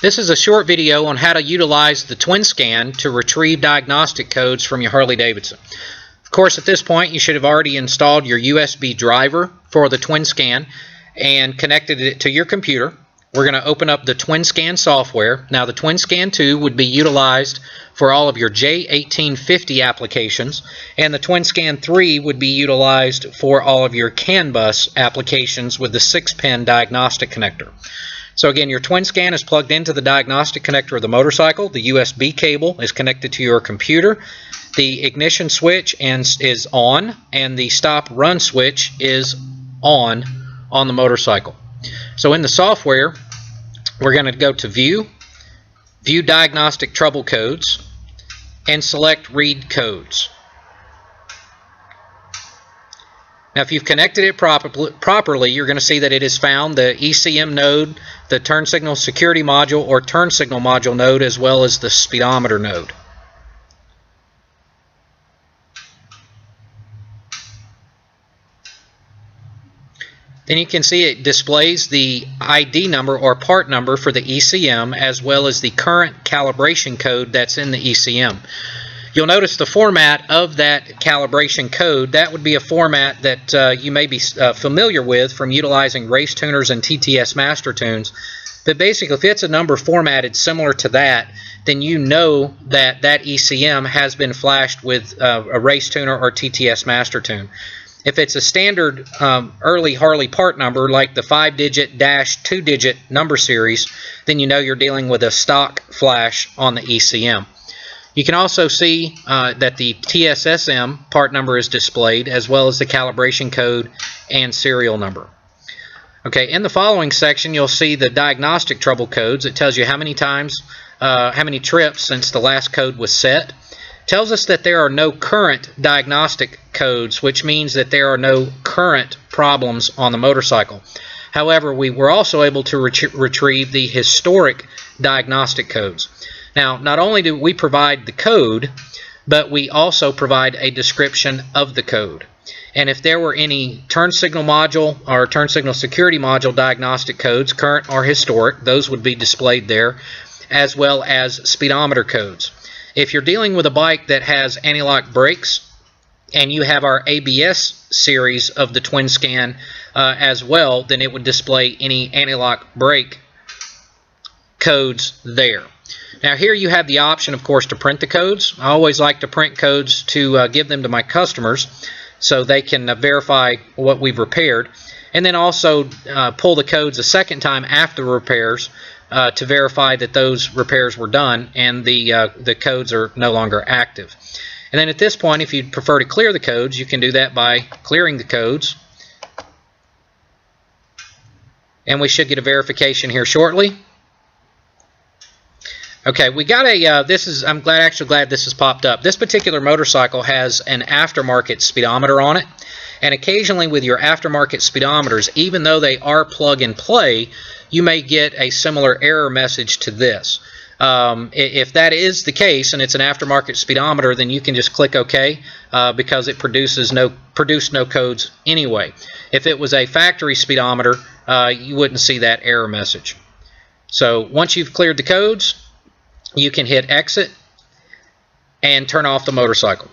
This is a short video on how to utilize the twin scan to retrieve diagnostic codes from your Harley Davidson. Of course, at this point you should have already installed your USB driver for the twin scan and connected it to your computer. We're going to open up the twin scan software. Now the twin scan 2 would be utilized for all of your J1850 applications, and the twin scan 3 would be utilized for all of your CAN bus applications with the 6-pin diagnostic connector. So again, your twin scan is plugged into the diagnostic connector of the motorcycle. The USB cable is connected to your computer. The ignition switch is on, and the stop run switch is on the motorcycle. So in the software, we're going to go to View Diagnostic Trouble Codes, and select Read Codes. Now if you've connected it properly, you're going to see that it has found the ECM node, the turn signal security module or turn signal module node, as well as the speedometer node. Then you can see it displays the ID number or part number for the ECM, as well as the current calibration code that's in the ECM. You'll notice the format of that calibration code. That would be a format that you may be familiar with from utilizing race tuners and TTS master tunes. But basically, if it's a number formatted similar to that, then you know that that ECM has been flashed with a race tuner or TTS master tune. If it's a standard early Harley part number like the 5-digit dash 2-digit number series, then you know you're dealing with a stock flash on the ECM. You can also see that the TSSM part number is displayed, as well as the calibration code and serial number. Okay, in the following section you'll see the diagnostic trouble codes. It tells you how many times, how many trips since the last code was set. Tells us that there are no current diagnostic codes, which means that there are no current problems on the motorcycle. However, we were also able to retrieve the historic diagnostic codes. Now, not only do we provide the code, but we also provide a description of the code. And if there were any turn signal module or turn signal security module diagnostic codes, current or historic, those would be displayed there, as well as speedometer codes. If you're dealing with a bike that has anti-lock brakes, and you have our ABS series of the twin scan as well, then it would display any anti-lock brake codes there. Now here you have the option, of course, to print the codes. I always like to print codes to give them to my customers so they can verify what we've repaired, and then also pull the codes a second time after repairs to verify that those repairs were done and the codes are no longer active. And then at this point, if you'd prefer to clear the codes, you can do that by clearing the codes. And we should get a verification here shortly. Okay, we got a, I'm actually glad this has popped up. This particular motorcycle has an aftermarket speedometer on it. And occasionally with your aftermarket speedometers, even though they are plug and play, you may get a similar error message to this. If that is the case and it's an aftermarket speedometer, then you can just click OK because it produced no codes anyway. If it was a factory speedometer, you wouldn't see that error message. So once you've cleared the codes, you can hit exit and turn off the motorcycle.